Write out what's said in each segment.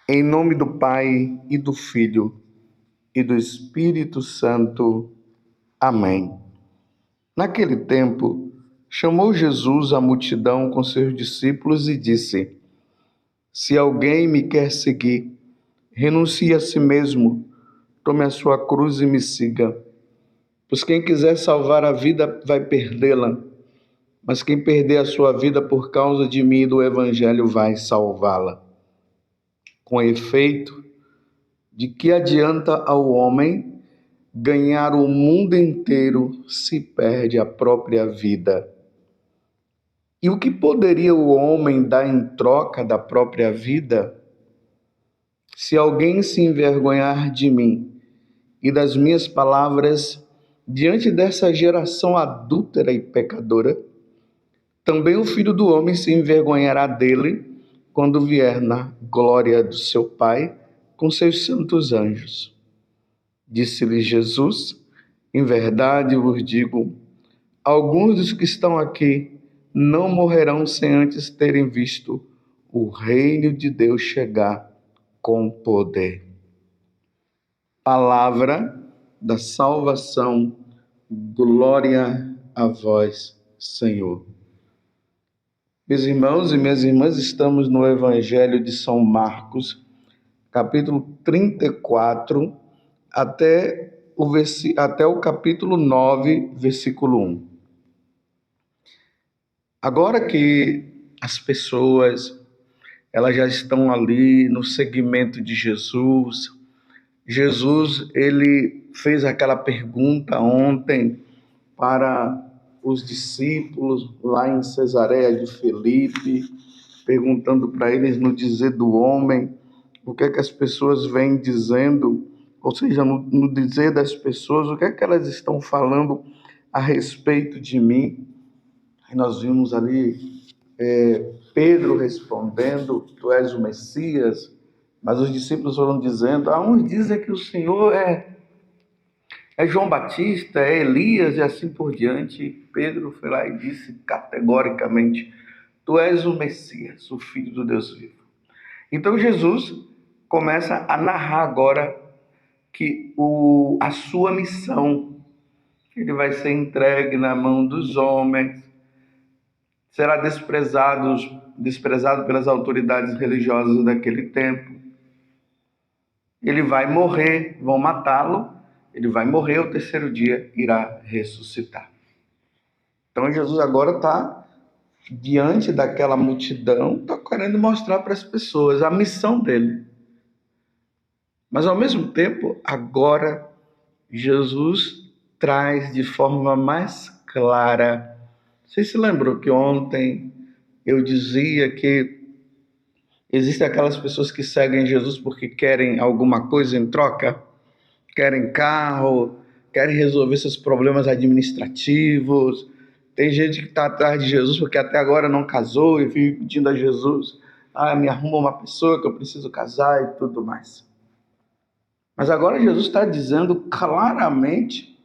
Em nome do Pai, e do Filho, e do Espírito Santo. Amém. Naquele tempo, chamou Jesus a multidão com seus discípulos e disse: Se alguém me quer seguir, renuncie a si mesmo, tome a sua cruz e me siga. Pois quem quiser salvar a vida vai perdê-la, mas quem perder a sua vida por causa de mim e do Evangelho vai salvá-la. Com efeito, de que adianta ao homem ganhar o mundo inteiro se perde a própria vida? E o que poderia o homem dar em troca da própria vida? Se alguém se envergonhar de mim e das minhas palavras diante dessa geração adúltera e pecadora, também o Filho do Homem se envergonhará dele quando vier na glória do seu Pai com seus santos anjos. Disse-lhe Jesus: Em verdade vos digo, alguns dos que estão aqui não morrerão sem antes terem visto o reino de Deus chegar com poder. Palavra da salvação, glória a vós, Senhor. Meus irmãos e minhas irmãs, estamos no Evangelho de São Marcos, capítulo 34, até o capítulo 9, versículo 1. Agora que as pessoas elas já estão ali no seguimento de Jesus, ele fez aquela pergunta ontem para os discípulos lá em Cesareia de Filipe, perguntando para eles no dizer do homem, o que é que as pessoas vêm dizendo, ou seja, no dizer das pessoas, o que é que elas estão falando a respeito de mim. Aí nós vimos ali Pedro respondendo: Tu és o Messias. Mas os discípulos foram dizendo: uns dizem que o Senhor é João Batista, é Elias e assim por diante. E Pedro foi lá e disse categoricamente: Tu és o Messias, o Filho do Deus vivo. Então Jesus começa a narrar agora que a sua missão, ele vai ser entregue na mão dos homens, será desprezado pelas autoridades religiosas daquele tempo. Ele vai morrer, vão matá-lo, ele vai morrer, ao terceiro dia irá ressuscitar. Então Jesus agora está diante daquela multidão, está querendo mostrar para as pessoas a missão dele. Mas ao mesmo tempo, agora Jesus traz de forma mais clara. Vocês se lembram que ontem eu dizia que existem aquelas pessoas que seguem Jesus porque querem alguma coisa em troca? Querem carro, querem resolver seus problemas administrativos. Tem gente que está atrás de Jesus porque até agora não casou e vive pedindo a Jesus: me arruma uma pessoa que eu preciso casar e tudo mais. Mas agora Jesus está dizendo claramente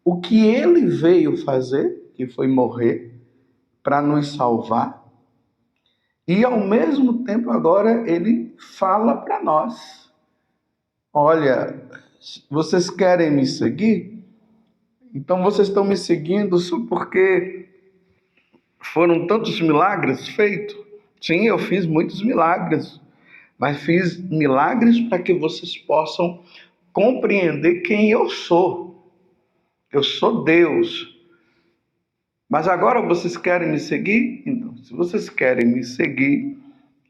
o que ele veio fazer, que foi morrer para nos salvar. E ao mesmo tempo agora ele fala para nós: olha, vocês querem me seguir? Então vocês estão me seguindo só porque foram tantos milagres feitos? Sim, eu fiz muitos milagres, mas fiz milagres para que vocês possam compreender quem eu sou. Eu sou Deus. Mas agora vocês querem me seguir? Então, se vocês querem me seguir,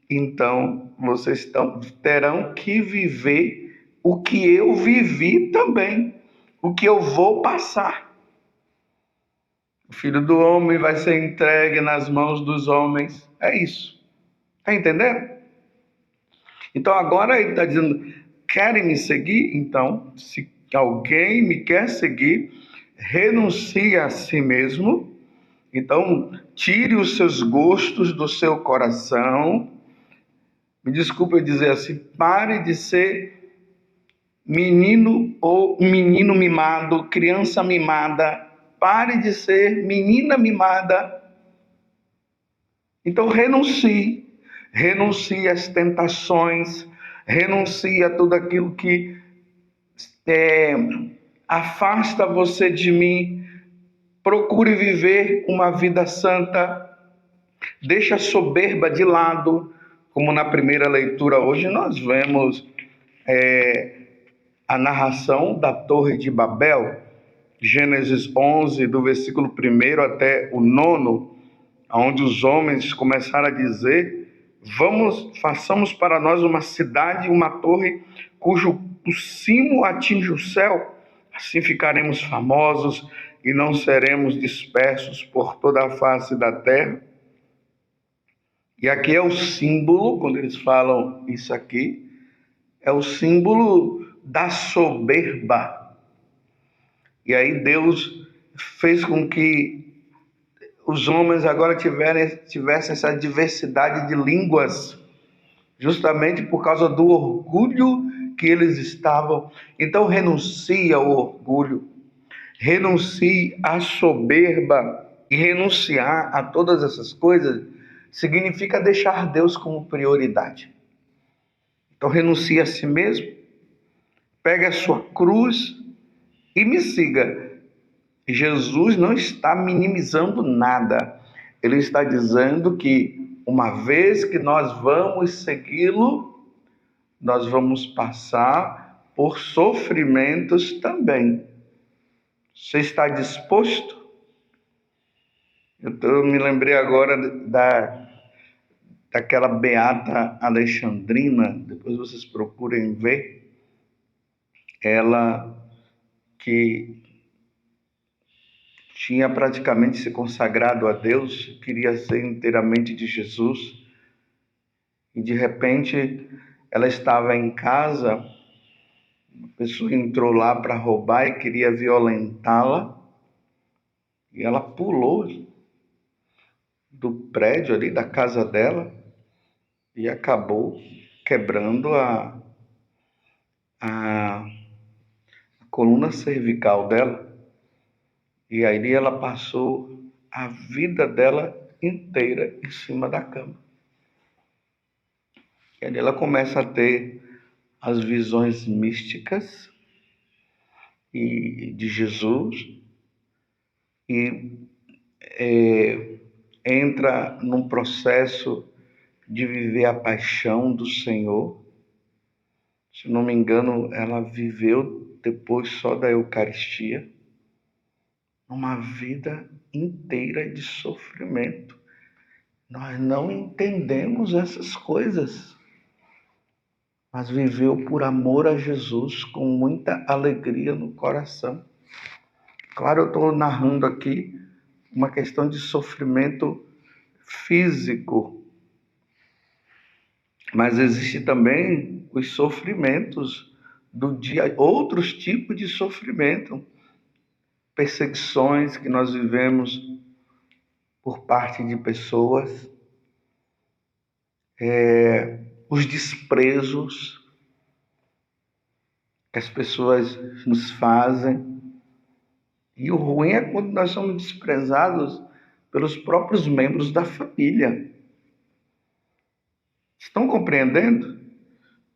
então vocês terão que viver o que eu vivi também, o que eu vou passar. O Filho do Homem vai ser entregue nas mãos dos homens. É isso. Está entendendo? Então agora ele está dizendo: querem me seguir? Então, se alguém me quer seguir, renuncie a si mesmo. Então, tire os seus gostos do seu coração. Me desculpe eu dizer assim, pare de ser menino ou menino mimado, criança mimada. Pare de ser menina mimada. Então renuncie às tentações, renuncie a tudo aquilo que afasta você de mim. Procure viver uma vida santa. Deixa a soberba de lado, como na primeira leitura hoje nós vemos a narração da Torre de Babel, Gênesis 11, do versículo 1 até o 9, onde os homens começaram a dizer: façamos para nós uma cidade, uma torre, cujo o cimo atinge o céu, assim ficaremos famosos e não seremos dispersos por toda a face da terra. E aqui é o símbolo, quando eles falam isso aqui, é o símbolo da soberba. E aí Deus fez com que os homens agora tivessem essa diversidade de línguas, justamente por causa do orgulho que eles estavam. Então renuncie ao orgulho, renuncie à soberba. E renunciar a todas essas coisas significa deixar Deus como prioridade. Então renuncie a si mesmo, pegue a sua cruz e me siga. Jesus não está minimizando nada. Ele está dizendo que uma vez que nós vamos segui-lo, nós vamos passar por sofrimentos também. Você está disposto? Eu me lembrei agora daquela beata Alexandrina, depois vocês procurem ver, ela que tinha praticamente se consagrado a Deus, queria ser inteiramente de Jesus, e de repente ela estava em casa, uma pessoa entrou lá para roubar e queria violentá-la, e ela pulou do prédio ali da casa dela e acabou quebrando a coluna cervical dela. E aí ela passou a vida dela inteira em cima da cama. E aí ela começa a ter as visões místicas de Jesus e entra num processo de viver a paixão do Senhor. Se não me engano, ela viveu depois só da Eucaristia uma vida inteira de sofrimento. Nós não entendemos essas coisas, mas viveu por amor a Jesus com muita alegria no coração. Claro, eu estou narrando aqui uma questão de sofrimento físico, mas existe também os sofrimentos do dia, outros tipos de sofrimento, perseguições que nós vivemos por parte de pessoas, os desprezos que as pessoas nos fazem. E o ruim é quando nós somos desprezados pelos próprios membros da família. Estão compreendendo?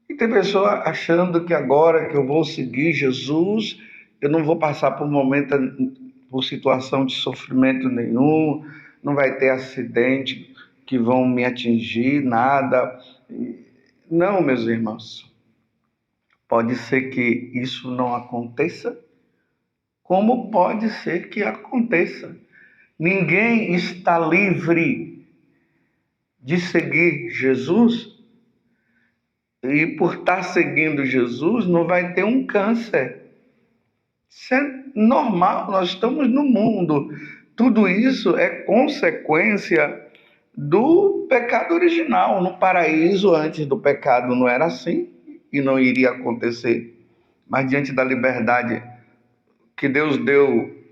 E tem pessoa achando que agora que eu vou seguir Jesus, eu não vou passar por situação de sofrimento nenhum, não vai ter acidente que vão me atingir, nada. Não, meus irmãos. Pode ser que isso não aconteça, como pode ser que aconteça. Ninguém está livre de seguir Jesus e por estar seguindo Jesus não vai ter um câncer. Isso é normal, nós estamos no mundo. Tudo isso é consequência do pecado original. No paraíso, antes do pecado, não era assim e não iria acontecer. Mas diante da liberdade que Deus deu,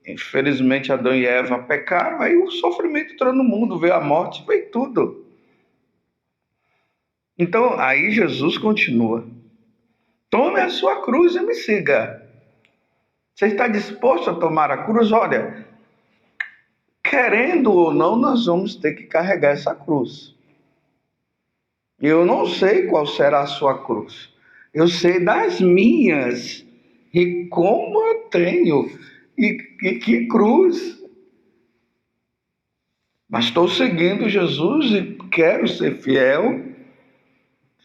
infelizmente Adão e Eva pecaram, aí o sofrimento entrou no mundo, veio a morte, veio tudo. Então, aí Jesus continua: tome a sua cruz e me siga. Você está disposto a tomar a cruz? Olha, querendo ou não, nós vamos ter que carregar essa cruz. Eu não sei qual será a sua cruz. Eu sei das minhas. E como eu tenho. E que cruz. Mas estou seguindo Jesus e quero ser fiel.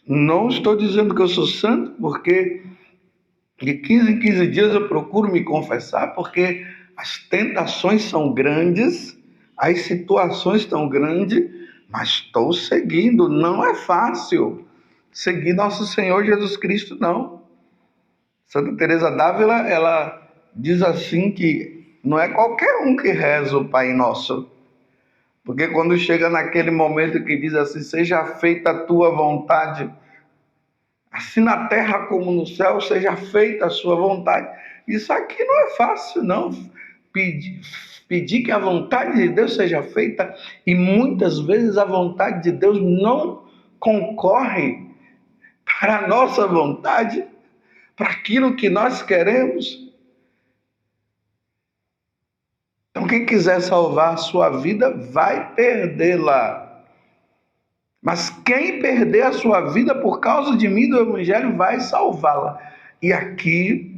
Não estou dizendo que eu sou santo, porque de 15 em 15 dias eu procuro me confessar, porque as tentações são grandes, as situações estão grandes, mas estou seguindo. Não é fácil seguir nosso Senhor Jesus Cristo, não. Santa Teresa d'Ávila, ela diz assim que não é qualquer um que reza o Pai Nosso. Porque quando chega naquele momento que diz assim, seja feita a tua vontade, assim na terra como no céu, seja feita a sua vontade. Isso aqui não é fácil, não. Pedir que a vontade de Deus seja feita, e muitas vezes a vontade de Deus não concorre para a nossa vontade, para aquilo que nós queremos. Então, quem quiser salvar a sua vida, vai perdê-la. Mas quem perder a sua vida por causa de mim, do Evangelho, vai salvá-la. E aqui,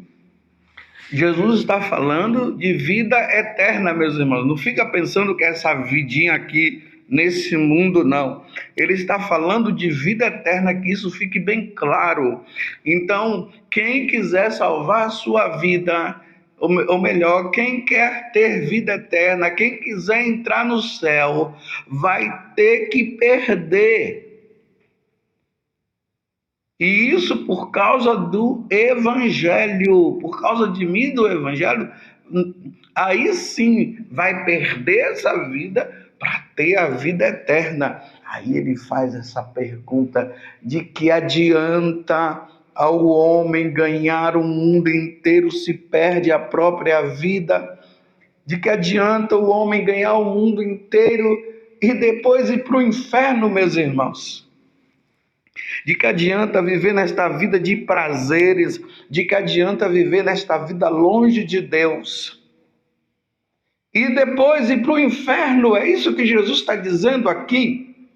Jesus está falando de vida eterna, meus irmãos. Não fica pensando que essa vidinha aqui nesse mundo, não. Ele está falando de vida eterna, que isso fique bem claro. Então, quem quiser salvar a sua vida, ou melhor, quem quer ter vida eterna, quem quiser entrar no céu, vai ter que perder. E isso por causa do Evangelho, por causa de mim, do Evangelho, aí sim vai perder essa vida para ter a vida eterna. Aí ele faz essa pergunta: de que adianta ao homem ganhar o mundo inteiro se perde a própria vida? De que adianta o homem ganhar o mundo inteiro e depois ir para o inferno, meus irmãos? De que adianta viver nesta vida de prazeres? De que adianta viver nesta vida longe de Deus? E depois ir para o inferno? É isso que Jesus está dizendo aqui.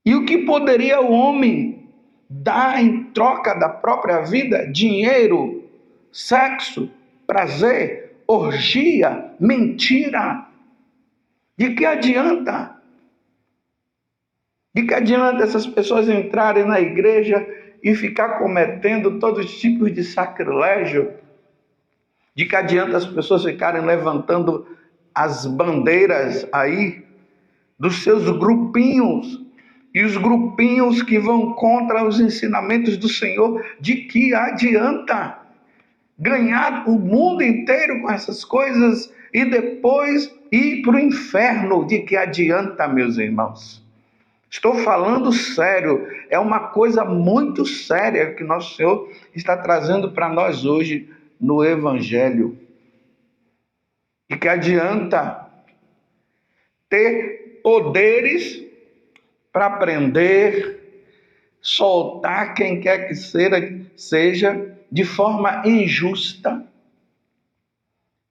E o que poderia o homem dar em troca da própria vida? Dinheiro, sexo, prazer, orgia, mentira. De que adianta? De que adianta essas pessoas entrarem na igreja e ficar cometendo todos os tipos de sacrilégio? De que adianta as pessoas ficarem levantando as bandeiras aí dos seus grupinhos, e os grupinhos que vão contra os ensinamentos do Senhor? De que adianta ganhar o mundo inteiro com essas coisas e depois ir para o inferno? De que adianta, meus irmãos? Estou falando sério, é uma coisa muito séria que nosso Senhor está trazendo para nós hoje no Evangelho. E que adianta ter poderes para prender, soltar quem quer que seja de forma injusta,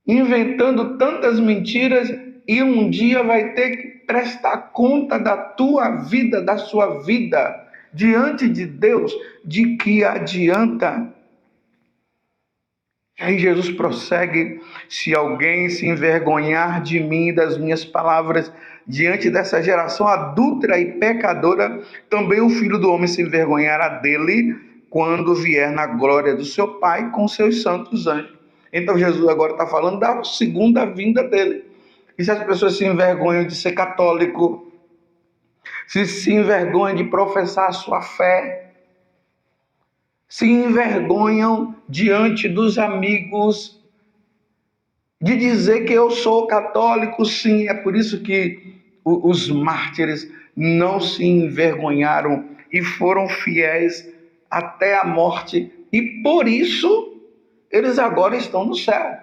inventando tantas mentiras, e um dia vai ter que prestar conta da tua vida, da sua vida, diante de Deus. De que adianta? Aí Jesus prossegue: se alguém se envergonhar de mim e das minhas palavras diante dessa geração adúltera e pecadora, também o Filho do Homem se envergonhará dele quando vier na glória do seu Pai com seus santos anjos. Então Jesus agora está falando da segunda vinda dele. E se as pessoas se envergonham de ser católico, se envergonham de professar a sua fé, se envergonham diante dos amigos de dizer que eu sou católico, sim, é por isso que os mártires não se envergonharam e foram fiéis até a morte, e por isso eles agora estão no céu.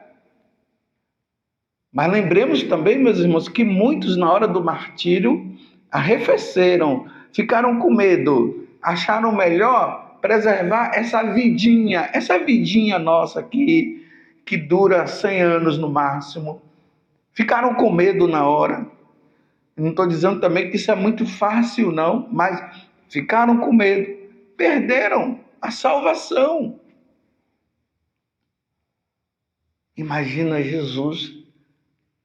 Mas lembremos também, meus irmãos, que muitos na hora do martírio arrefeceram, ficaram com medo, acharam melhor preservar essa vidinha nossa aqui, que dura 100 anos no máximo. Ficaram com medo na hora. Não estou dizendo também que isso é muito fácil, não, mas ficaram com medo, perderam a salvação. Imagina Jesus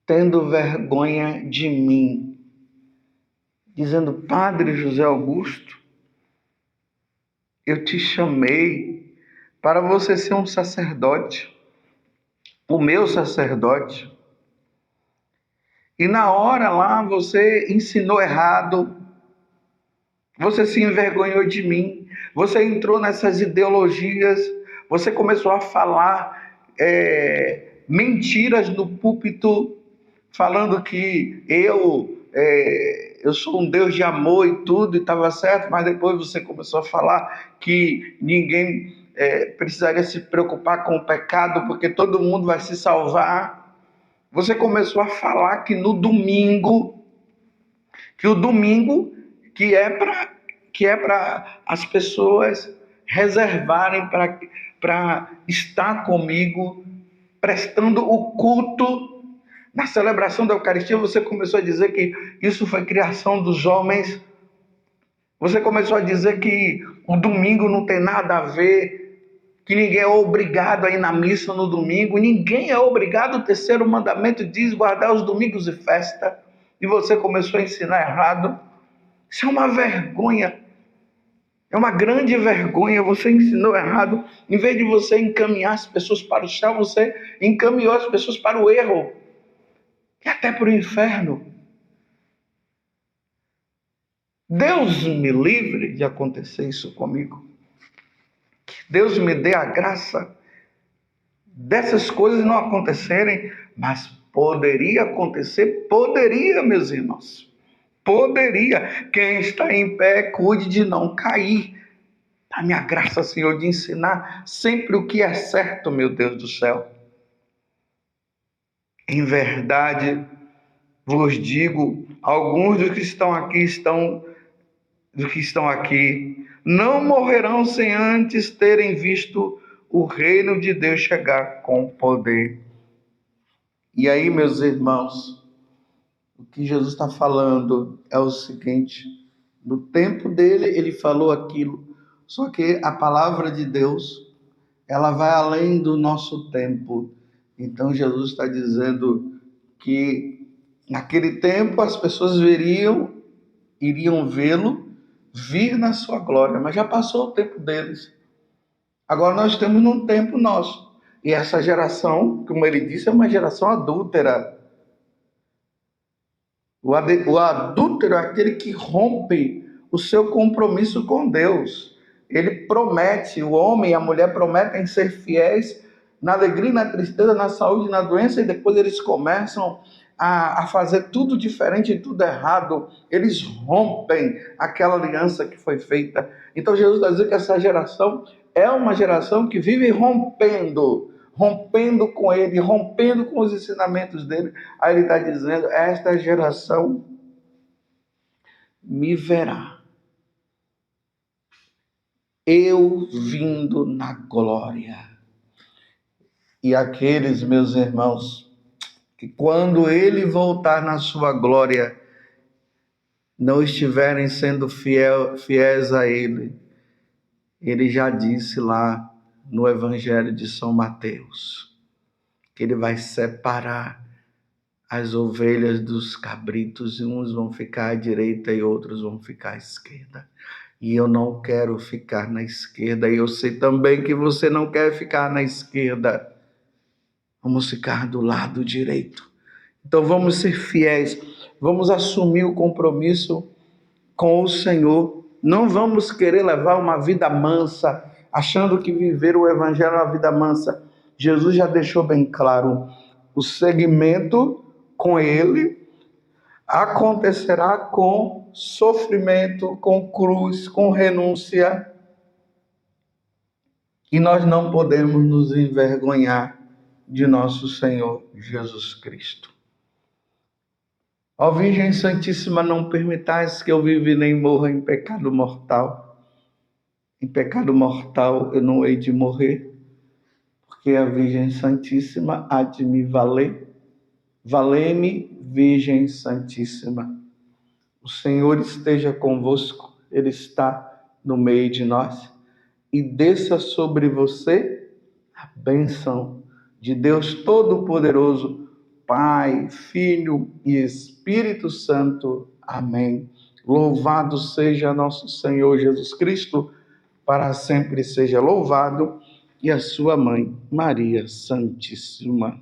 tendo vergonha de mim, dizendo: Padre José Augusto, eu te chamei para você ser um sacerdote, o meu sacerdote. E na hora lá você ensinou errado, você se envergonhou de mim, você entrou nessas ideologias, você começou a falar mentiras no púlpito, falando que eu sou um Deus de amor e tudo, e estava certo, mas depois você começou a falar que ninguém precisaria se preocupar com o pecado, porque todo mundo vai se salvar. Você começou a falar que no domingo, que o domingo que é para as pessoas reservarem para estar comigo, prestando o culto. Na celebração da Eucaristia, você começou a dizer que isso foi criação dos homens. Você começou a dizer que o domingo não tem nada a ver, que ninguém é obrigado a ir na missa no domingo. Ninguém é obrigado. O terceiro mandamento diz guardar os domingos de festa. E você começou a ensinar errado. Isso é uma vergonha. É uma grande vergonha. Você ensinou errado. Em vez de você encaminhar as pessoas para o céu, você encaminhou as pessoas para o erro. E até para o inferno. Deus me livre de acontecer isso comigo. Que Deus me dê a graça dessas coisas não acontecerem, mas poderia acontecer, poderia, meus irmãos. Poderia. Quem está em pé, cuide de não cair. Dá-me a graça, Senhor, de ensinar sempre o que é certo, meu Deus do céu. Em verdade, vos digo, alguns dos que estão aqui não morrerão sem antes terem visto o reino de Deus chegar com poder. E aí, meus irmãos, o que Jesus está falando é o seguinte: no tempo dele, ele falou aquilo, só que a palavra de Deus, ela vai além do nosso tempo. Então, Jesus está dizendo que naquele tempo as pessoas iriam vê-lo vir na sua glória, mas já passou o tempo deles. Agora nós estamos num tempo nosso. E essa geração, como ele disse, é uma geração adúltera. O adúltero é aquele que rompe o seu compromisso com Deus. Ele promete, o homem e a mulher prometem ser fiéis na alegria, na tristeza, na saúde, na doença, e depois eles começam a fazer tudo diferente e tudo errado. Eles rompem aquela aliança que foi feita. Então Jesus está dizendo que essa geração é uma geração que vive rompendo com ele, rompendo com os ensinamentos dele. Aí ele está dizendo: esta geração me verá, eu vindo na glória. E aqueles, meus irmãos, que quando ele voltar na sua glória, não estiverem sendo fiéis a ele, ele já disse lá no Evangelho de São Mateus, que ele vai separar as ovelhas dos cabritos, e uns vão ficar à direita e outros vão ficar à esquerda. E eu não quero ficar na esquerda, e eu sei também que você não quer ficar na esquerda. Vamos ficar do lado direito. Então vamos ser fiéis, vamos assumir o compromisso com o Senhor. Não vamos querer levar uma vida mansa, achando que viver o Evangelho é uma vida mansa. Jesus já deixou bem claro: o seguimento com ele acontecerá com sofrimento, com cruz, com renúncia. E nós não podemos nos envergonhar de nosso Senhor Jesus Cristo. Ó Virgem Santíssima, não permitais que eu viva nem morra em pecado mortal. Em pecado mortal eu não hei de morrer, porque a Virgem Santíssima há de me valer. Valei-me, Virgem Santíssima. O Senhor esteja convosco, Ele está no meio de nós. E desça sobre você a bênção de Deus Todo-Poderoso, Pai, Filho e Espírito Santo. Amém. Louvado seja nosso Senhor Jesus Cristo, para sempre seja louvado, e a sua mãe, Maria Santíssima.